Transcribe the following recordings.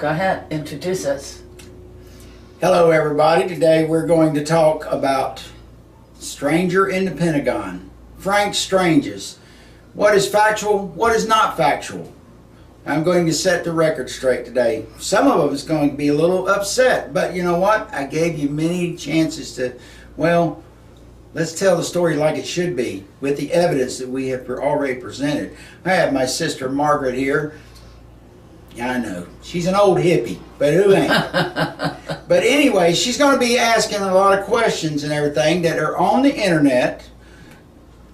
Go ahead, introduce us. Hello everybody, today we're going to talk about Stranger in the Pentagon. Frank Stranges. What is factual, what is not factual? I'm going to set the record straight today. Some of them is going to be a little upset, but you know what? I gave you many chances to, well, let's tell the story like it should be with the evidence that we have already presented. I have my sister Margaret here. Yeah, I know. She's an old hippie, but who ain't? But anyway, she's going to be asking a lot of questions and everything that are on the internet,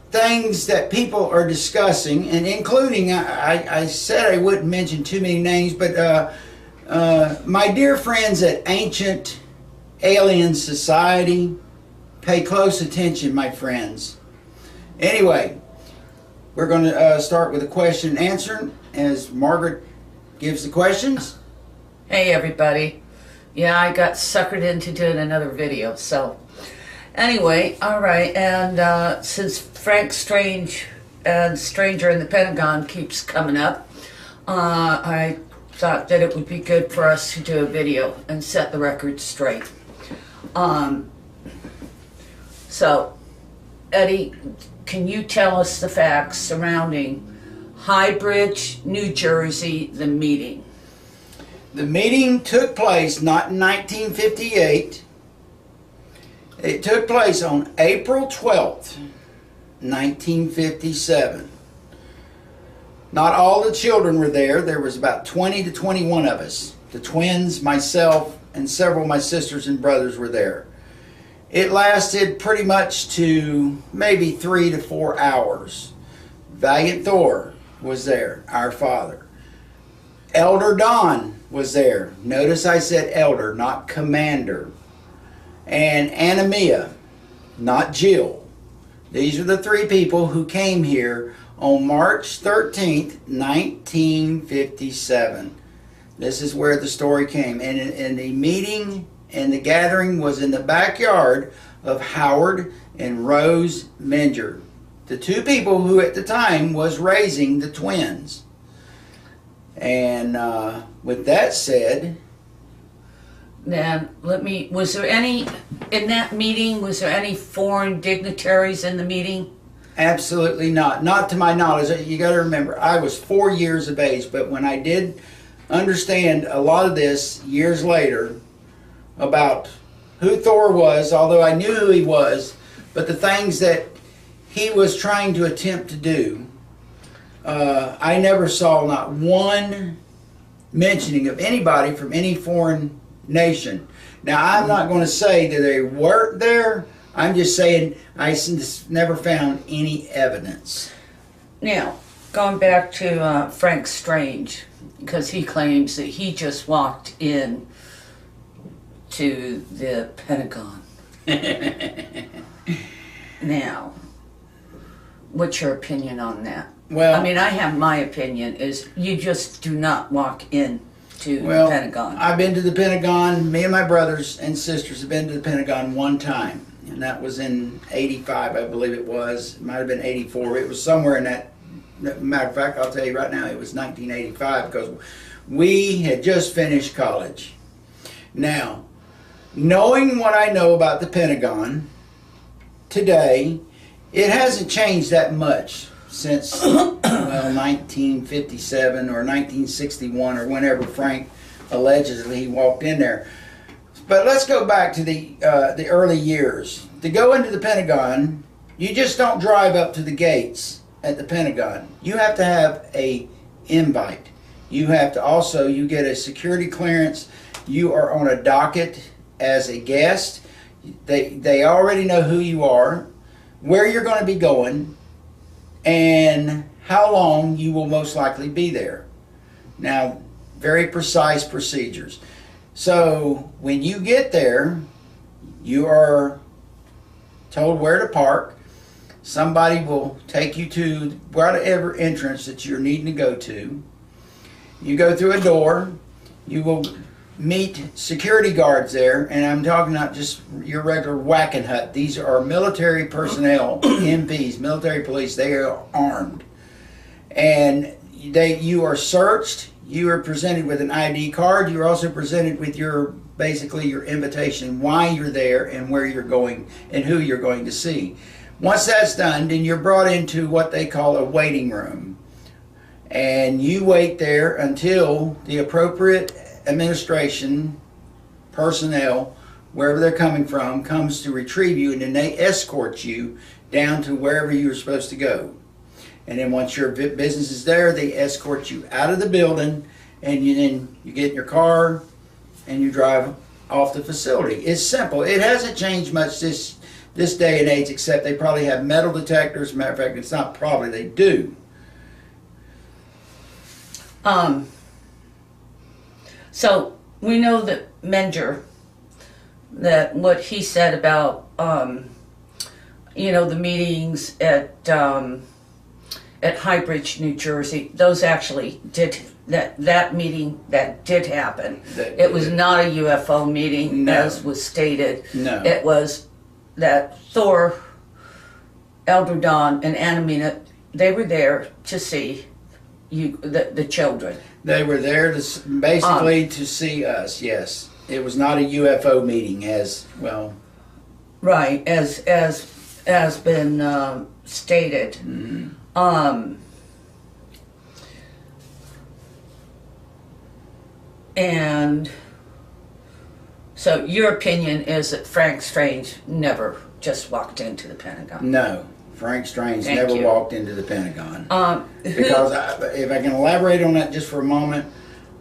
things that people are discussing, and including, I said I wouldn't mention too many names, but my dear friends at Ancient Alien Society, pay close attention, my friends. Anyway, we're going to start with a question and answer as Margaret gives the questions. Hey everybody. Yeah, I got suckered into doing another video, so anyway, alright, and since Frank Strange and Stranger in the Pentagon keeps coming up, I thought that it would be good for us to do a video and set the record straight. So, Eddie, can you tell us the facts surrounding High Bridge, New Jersey, the meeting? The meeting took place not in 1958. It took place on April 12th, 1957. Not all the children were there. There was about 20 to 21 of us. The twins, myself, and several of my sisters and brothers were there. It lasted pretty much to maybe 3 to 4 hours. Valiant Thor was there, our father. Elder Don was there. Notice I said elder, not commander. And Anamia, not Jill. These are the three people who came here on March 13th, 1957. This is where the story came. And the meeting and the gathering was in the backyard of Howard and Rose Menger, the two people who at the time was raising the twins. And with that said, Now, was there any, in that meeting, was there any foreign dignitaries in the meeting? absolutely not. Not to my knowledge. You got to remember, I was 4 years of age, but when I did understand a lot of this years later about who Thor was, although I knew who he was, but the things that he was trying to attempt to do, I never saw not one mentioning of anybody from any foreign nation. Now, I'm not going to say that they weren't there. I'm just saying I just never found any evidence. Now, going back to Frank Strange, because he claims that he just walked in to the Pentagon. Now, what's your opinion on that? Well, I mean, I have my opinion is you just do not walk in to the Pentagon. I've been to the Pentagon. Me and my brothers and sisters have been to the Pentagon one time, and that was in '85, I believe it was. It might have been '84. It was somewhere in that. Matter of fact, I'll tell you right now, it was 1985 because we had just finished college. Now, knowing what I know about the Pentagon today, it hasn't changed that much since, well, 1957 or 1961 or whenever Frank allegedly walked in there. But let's go back to the early years. To go into the Pentagon, you just don't drive up to the gates at the Pentagon. You have to have a invite. You have to also, you get a security clearance. You are on a docket as a guest. They already know who you are, where you're going to be going, and how long you will most likely be there. Now, very precise procedures. So when you get there, you are told where to park. Somebody will take you to whatever entrance that you're needing to go to. You go through a door. You will meet security guards there, and I'm talking not just your regular whacking hut. These are military personnel, MPs, military police. They are armed, and you are searched. you are presented with an ID card. You're also presented with basically your invitation, why you're there and where you're going and who you're going to see. Once that's done, then you're brought into what they call a waiting room. And you wait there until the appropriate administration personnel, wherever they're coming from, comes to retrieve you, and then they escort you down to wherever you're supposed to go. And then once your business is there, they escort you out of the building, and then you get in your car and you drive off the facility. It's simple. It hasn't changed much this day and age, except they probably have metal detectors. Matter of fact, it's not probably, they do. So we know that Menger, that what he said about you know, the meetings at Highbridge, New Jersey, those actually did, that meeting that did happen. It was not a UFO meeting, no, as was stated. No. It was that Thor, Eldredon, and Anamina, they were there to see the children. They were there to basically to see us, yes. It was not a UFO meeting, as well. Right, as been stated. Mm-hmm. And so your opinion is that Frank Strange never just walked into the Pentagon? No, Frank Strange Thank never you. walked into the Pentagon. Because if I can elaborate on that just for a moment,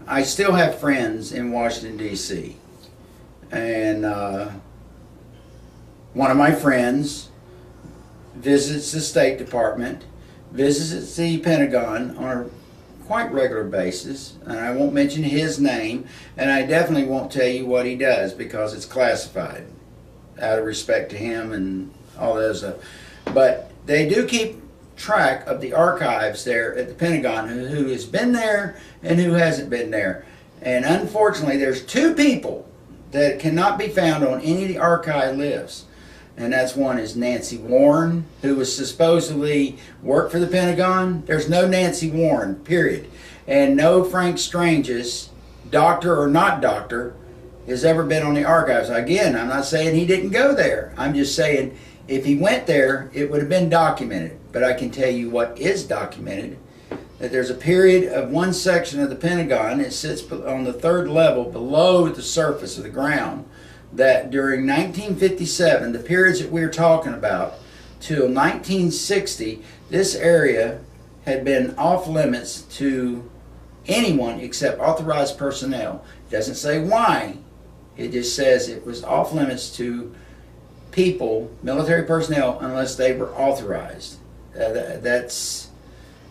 I still have friends in Washington, D.C. And one of my friends visits the State Department, visits the Pentagon on a quite regular basis, and I won't mention his name, and I definitely won't tell you what he does because it's classified, out of respect to him and all that stuff. But they do keep track of the archives there at the Pentagon, who has been there and who hasn't been there. And unfortunately, there's two people that cannot be found on any of the archive lists. And that's one is Nancy Warren, who was supposedly worked for the Pentagon. There's no Nancy Warren, period. And no Frank Strange's, doctor or not doctor, has ever been on the archives. Again, I'm not saying he didn't go there. I'm just saying if he went there, it would have been documented. But I can tell you what is documented, that there's a period of one section of the Pentagon, it sits on the third level below the surface of the ground, that during 1957, the periods that we're talking about, till 1960, this area had been off limits to anyone except authorized personnel. It doesn't say why. It just says it was off limits to people, military personnel, unless they were authorized. It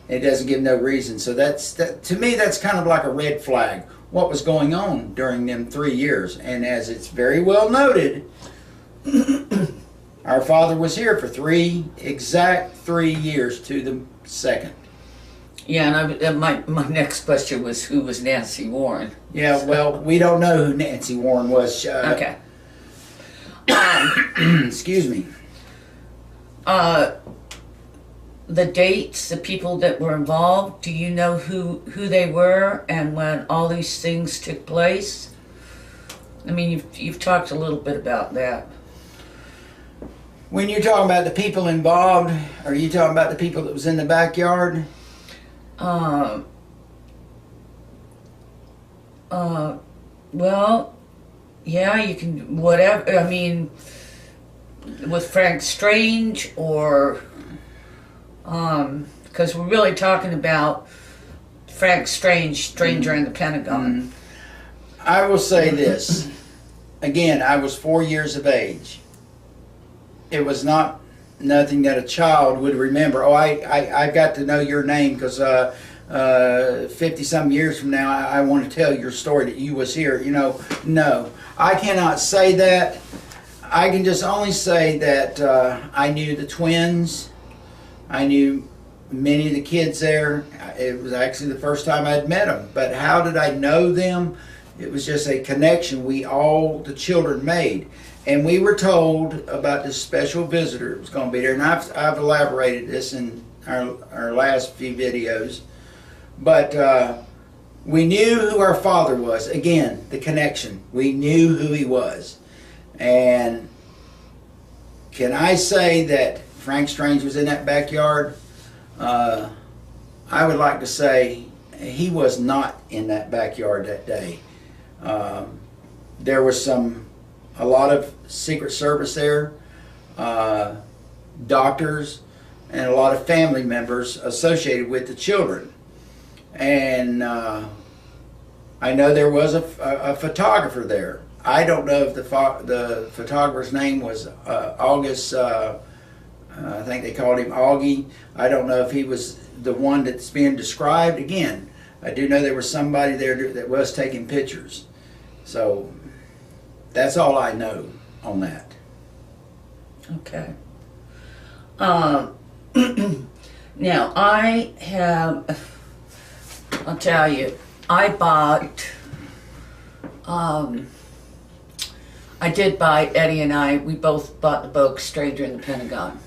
doesn't give no reason. So to me, that's kind of like a red flag. What was going on during them 3 years. And as it's very well noted, our father was here for exact 3 years to the second. Yeah, and my next question was, who was Nancy Warren? Yeah, well, we don't know who Nancy Warren was. Okay. Excuse me. The dates, the people that were involved, do you know who they were and when all these things took place? I mean, you've talked a little bit about that. When you're talking about the people involved, are you talking about the people that was in the backyard? Well, yeah, you can, whatever, I mean, with Frank Strange or, because we're really talking about Frank Strange, stranger in the Pentagon. I will say this. Again, I was 4 years of age. It was nothing that a child would remember. Oh, I got to know your name because 50-some years from now, I want to tell your story that you was here. You know, no. I cannot say that. I can just only say that I knew the twins. I knew many of the kids there. It was actually the first time I'd met them. But how did I know them? It was just a connection the children made. And we were told about this special visitor that was going to be there. And I've elaborated this in our last few videos. But We knew who our father was. Again, the connection. We knew who he was. And can I say that Frank Strange was in that backyard? I would like to say he was not in that backyard that day. There was a lot of Secret Service there, doctors, and a lot of family members associated with the children. And I know there was a photographer there. I don't know if the photographer's name was August, I think they called him Augie. I don't know if he was the one that's being described. Again, I do know there was somebody there that was taking pictures. So that's all I know on that. Okay. Now, I'll tell you, I did buy, Eddie and I, we both bought the book Stranger in the Pentagon.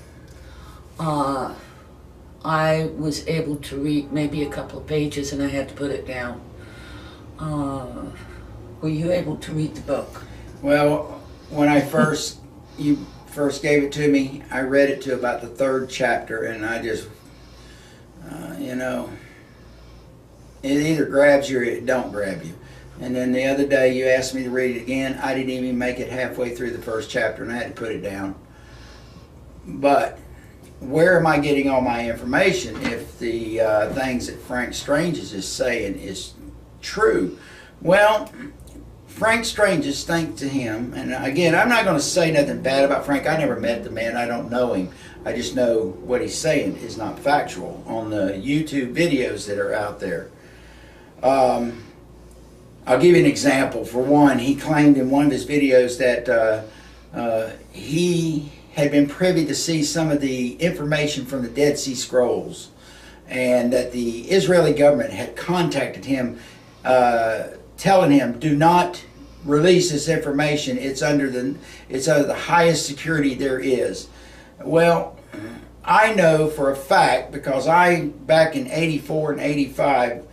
I was able to read maybe a couple of pages and I had to put it down. Were you able to read the book? Well, when you first gave it to me, I read it to about the 3rd chapter, and I just, it either grabs you or it don't grab you. And then the other day you asked me to read it again. I didn't even make it halfway through the 1st chapter, and I had to put it down. But where am I getting all my information if the things that Frank Strange is saying is true? Well, Frank Strange's, thanks to him, and again, I'm not going to say nothing bad about Frank. I never met the man. I don't know him. I just know what he's saying is not factual on the YouTube videos that are out there. I'll give you an example. For one, he claimed in one of his videos that he had been privy to see some of the information from the Dead Sea Scrolls, and that the Israeli government had contacted him telling him, do not release this information. It's under the highest security there is. Well, I know for a fact, because back in 84 and 85,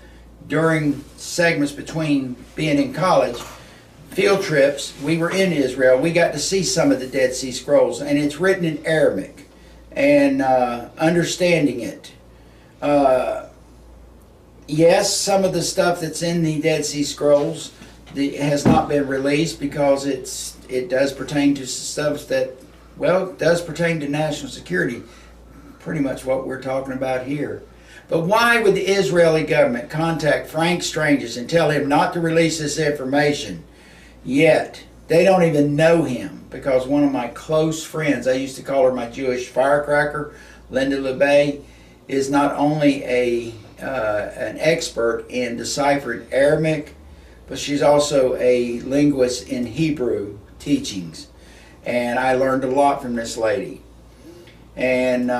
during segments between being in college, field trips, we were in Israel. We got to see some of the Dead Sea Scrolls, and it's written in Aramaic, and understanding it. Yes, some of the stuff that's in the Dead Sea Scrolls has not been released because it does pertain to stuff that, well, does pertain to national security, pretty much what we're talking about here. But why would the Israeli government contact Frank Strange and tell him not to release this information? Yet, they don't even know him, because one of my close friends, I used to call her my Jewish firecracker, Linda LeBay, is not only an expert in deciphering Aramaic, but she's also a linguist in Hebrew teachings. And I learned a lot from this lady. And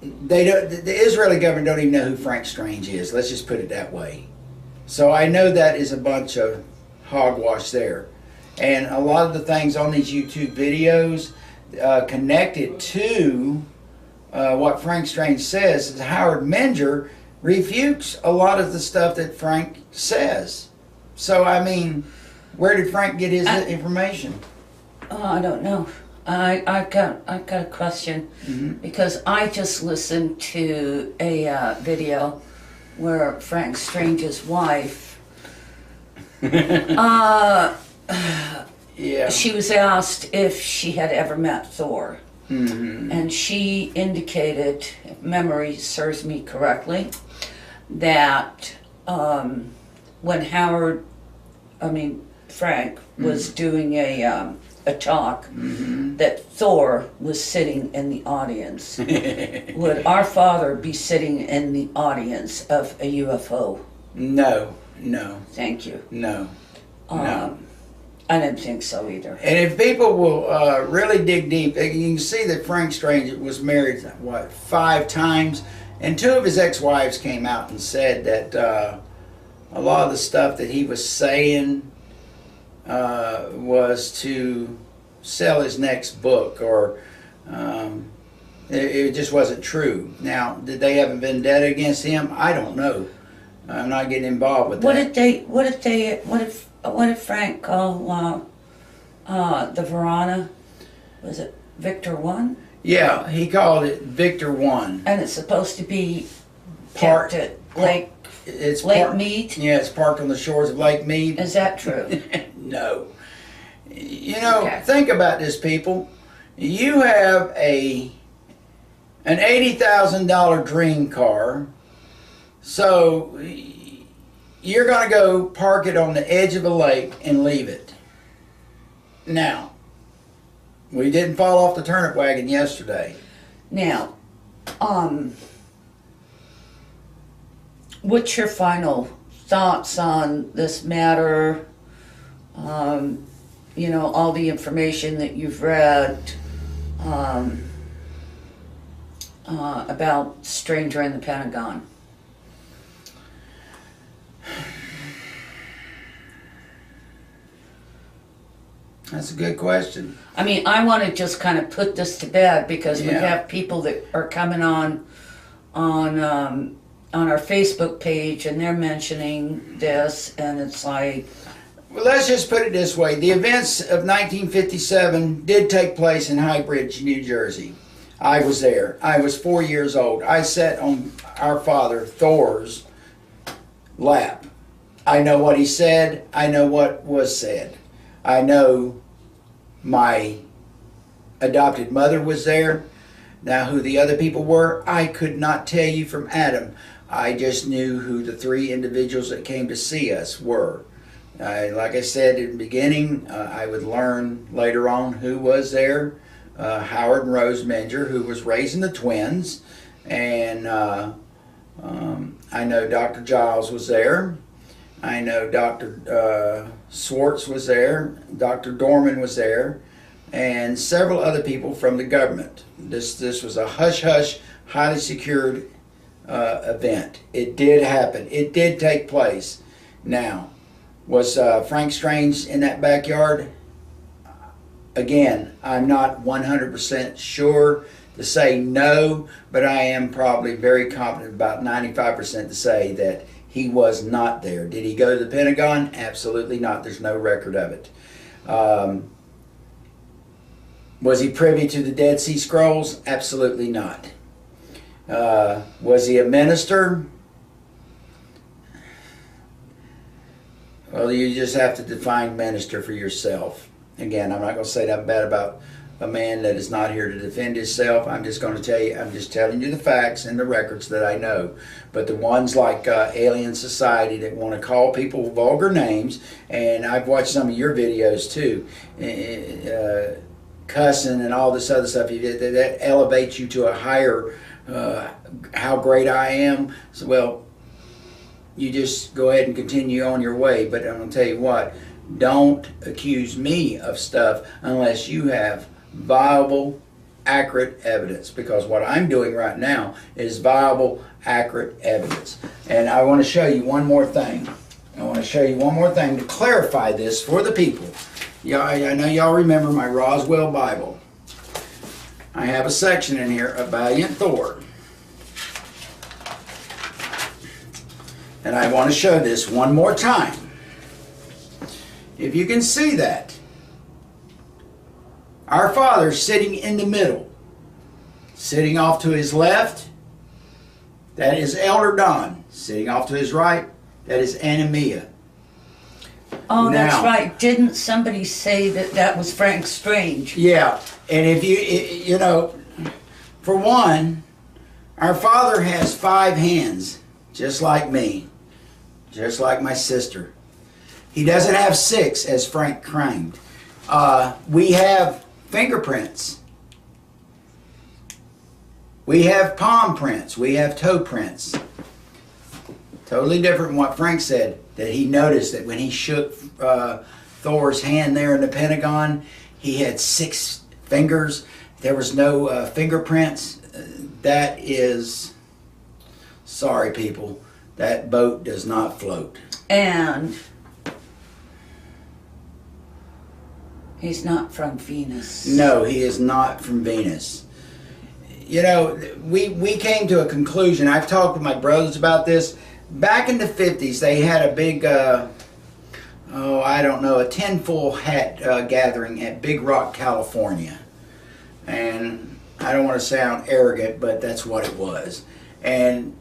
the Israeli government don't even know who Frank Strange is. Let's just put it that way. So I know that is a bunch of hogwash there. And a lot of the things on these YouTube videos connected to what Frank Strange says is Howard Menger refutes a lot of the stuff that Frank says. So, I mean, where did Frank get his information? Oh, I don't know. I've got a question, because I just listened to a video where Frank Strange's wife, she was asked if she had ever met Thor, and she indicated, if memory serves me correctly, that when Frank was doing a talk, that Thor was sitting in the audience. Would our father be sitting in the audience of a UFO? No. Thank you. No. I didn't think so either. And if people will really dig deep, you can see that Frank Strange was married, 5 times? And 2 of his ex-wives came out and said that a lot of the stuff that he was saying was to sell his next book, or it just wasn't true. Now, did they have a vendetta against him? I don't know. I'm not getting involved with What that. What did Frank call the Verona? Was it Victor 1? Yeah, he called it Victor 1. And it's supposed to be Parked kept at Lake Mead? Yeah, it's parked on the shores of Lake Mead. Is that true? No. You know, Okay. think about this, people. You have an $80,000 dream car, so you're going to go park it on the edge of a lake and leave it. Now, we didn't fall off the turnip wagon yesterday. Now, what's your final thoughts on this matter? You know, all the information that you've read about Stranger in the Pentagon. That's a good question. I mean, I want to just kind of put this to bed because we Yeah. have people that are coming on our Facebook page and they're mentioning this, and it's like, Well, let's just put it this way. The events of 1957 did take place in High Bridge, New Jersey. I was there. I was 4 years old. I sat on our father, Thor's, lap. I know what he said. I know what was said. I know my adopted mother was there. Now, who the other people were, I could not tell you from Adam. I just knew who the three individuals that came to see us were. Like I said in the beginning, I would learn later on who was there. Howard and Rose Menger, who was raising the twins. And I know Dr. Giles was there. I know Dr. Swartz was there. Dr. Dorman was there. And several other people from the government. This was a hush-hush, highly secured event. It did happen. It did take place. Now, was Frank Strange in that backyard? Again, I'm not 100% sure to say no, but I am probably very confident, about 95% to say that he was not there. Did he go to the Pentagon? Absolutely not. There's no record of it. Was he privy to the Dead Sea Scrolls? Absolutely not. Was he a minister? Well, you just have to define minister for yourself. Again, I'm not going to say that bad about a man that is not here to defend himself. I'm just going to tell you, I'm just telling you the facts and the records that I know. But the ones like Alien Society that want to call people vulgar names, and I've watched some of your videos too, cussing and all this other stuff, that elevates you to a higher, how great I am. So, well, you just go ahead and continue on your way. But I'm going to tell you what, don't accuse me of stuff unless you have viable, accurate evidence. Because what I'm doing right now is viable, accurate evidence. And I want to show you one more thing. I want to show you one more thing to clarify this for the people. I know y'all remember my Roswell Bible. I have a section in here, A Valiant Thor. And I want to show this one more time. If you can see that, our Father sitting in the middle, sitting off to his left, that is Elder Don. Sitting off to his right, that is Anamia. oh, that's Now- right. Didn't somebody say that that was Frank Strange? Yeah, and if you know, for one, our Father has 5 hands, just like me, just like my sister. He doesn't have 6, as Frank claimed. We have fingerprints. We have palm prints. We have toe prints. Totally different from what Frank said, that he noticed that when he shook Thor's hand there in the Pentagon, he had 6 fingers. There was no fingerprints. That is, sorry people, that boat does not float. And he's not from Venus. No, he is not from Venus. You know, we came to a conclusion. I've talked with my brothers about this. back in the 50s, they had a big, I don't know, a tinfoil hat gathering at Big Rock, California. And I don't want to sound arrogant, but that's what it was. And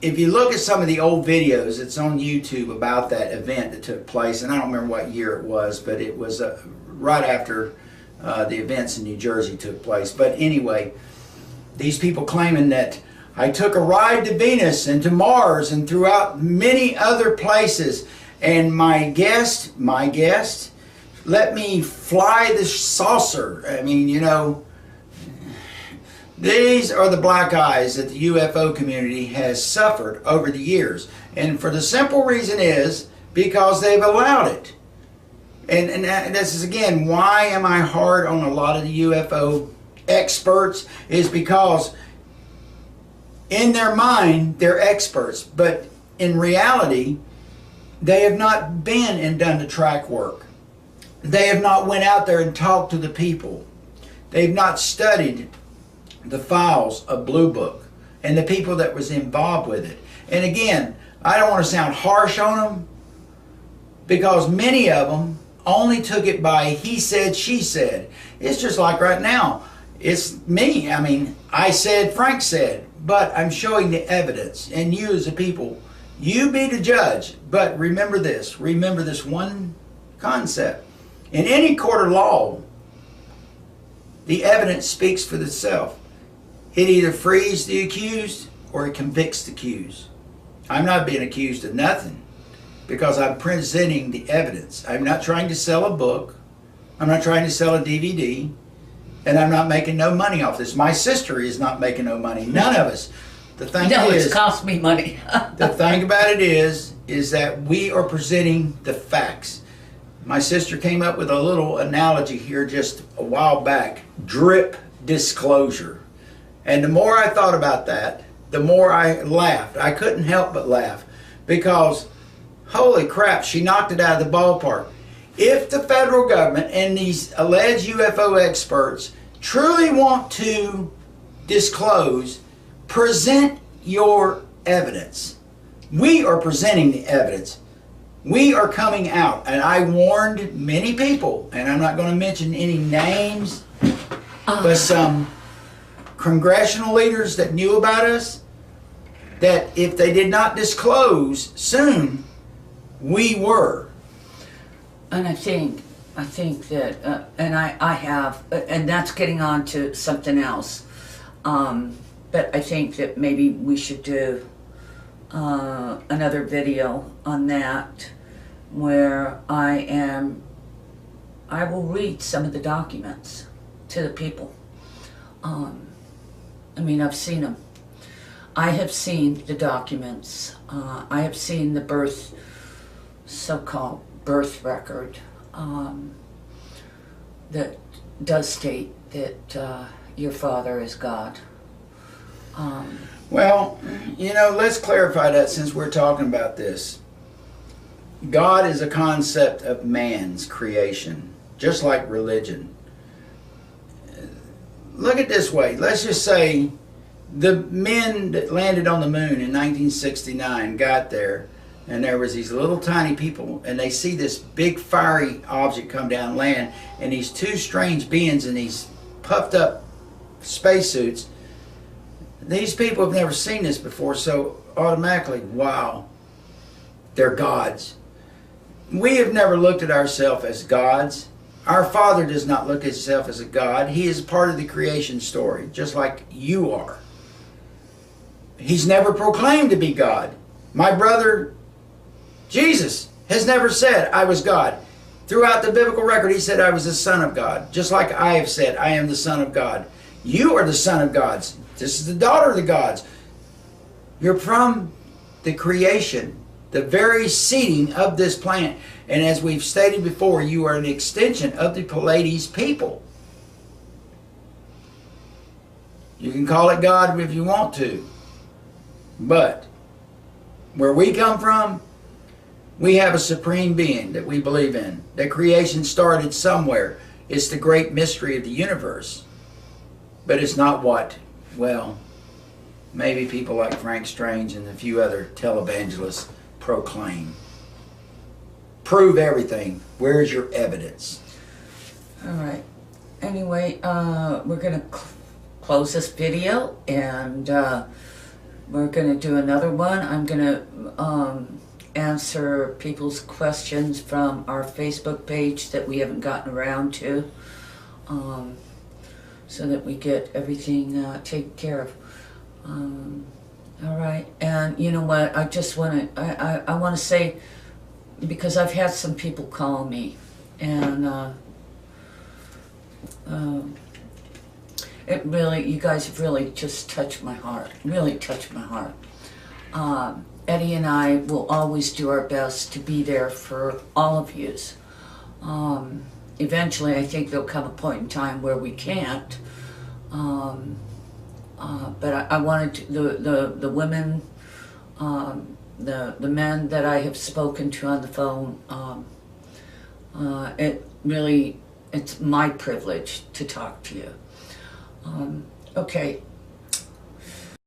if you look at some of the old videos, it's on YouTube about that event that took place, and I don't remember what year it was, but it was right after the events in New Jersey took place. But anyway, these people claiming that I took a ride to Venus and to Mars and throughout many other places, and my guest let me fly the saucer. I mean, you know, these are the black eyes that the UFO community has suffered over the years. And for the simple reason is because they've allowed it. And this is, again, why am I hard on a lot of the UFO experts, is because in their mind they're experts, but in reality they have not been and done the track work. They have not went out there and talked to the people. They've not studied the files of Blue Book and the people that was involved with it. And again, I don't want to sound harsh on them, because many of them only took it by he said, she said. It's just like right now. It's me. I mean, I said, Frank said, but I'm showing the evidence. And you as a people, you be the judge. But remember this one concept. In any court of law, the evidence speaks for itself. It either frees the accused or it convicts the accused. I'm not being accused of nothing, because I'm presenting the evidence. I'm not trying to sell a book. I'm not trying to sell a DVD. And I'm not making no money off this. My sister is not making no money. None of us. The thing it's cost me money. The thing about it is that we are presenting the facts. My sister came up with a little analogy here just a while back. Drip disclosure. And the more I thought about that, the more I laughed. I couldn't help but laugh, because holy crap, she knocked it out of the ballpark. If the federal government and these alleged UFO experts truly want to disclose, present your evidence. We are presenting the evidence. We are coming out. And I warned many people, and I'm not going to mention any names, but some congressional leaders that knew about us, that if they did not disclose soon, we were. And I think that, and I have, and that's getting on to something else. But I think that maybe we should do another video on that, where I will read some of the documents to the people. I mean, I've seen them. I have seen the documents. I have seen the so-called birth record that does state that your father is God. Well, you know, let's clarify that since we're talking about this. God is a concept of man's creation, just like religion. Look at it this way. Let's just say the men that landed on the moon in 1969 got there, and there was these little tiny people, and they see this big fiery object come down, land, and these two strange beings in these puffed up spacesuits. These people have never seen this before, so automatically, wow, they're gods. We have never looked at ourselves as gods. Our Father does not look at himself as a God. He is part of the creation story, just like you are. He's never proclaimed to be God. My brother Jesus has never said, I was God. Throughout the biblical record, he said, I was the Son of God. Just like I have said, I am the Son of God. You are the son of gods. This is the daughter of the gods. You're from the creation, the very seeding of this planet. And as we've stated before, you are an extension of the Pleiades people. You can call it God if you want to. But where we come from, we have a supreme being that we believe in. That creation started somewhere. It's the great mystery of the universe. But it's not what, well, maybe people like Frank Strange and a few other televangelists proclaim. Prove everything. Where's your evidence? All right. Anyway, we're going to close this video, and we're going to do another one. I'm going to answer people's questions from our Facebook page that we haven't gotten around to, so that we get everything taken care of. All right. And you know what? I just want to, I want to say, because I've had some people call me, and it really, you guys have really just touched my heart, really touched my heart. Eddie and I will always do our best to be there for all of yous. Eventually, I think there'll come a point in time where we can't. But I wanted to, the women, the men that I have spoken to on the phone, it really, it's my privilege to talk to you. Okay,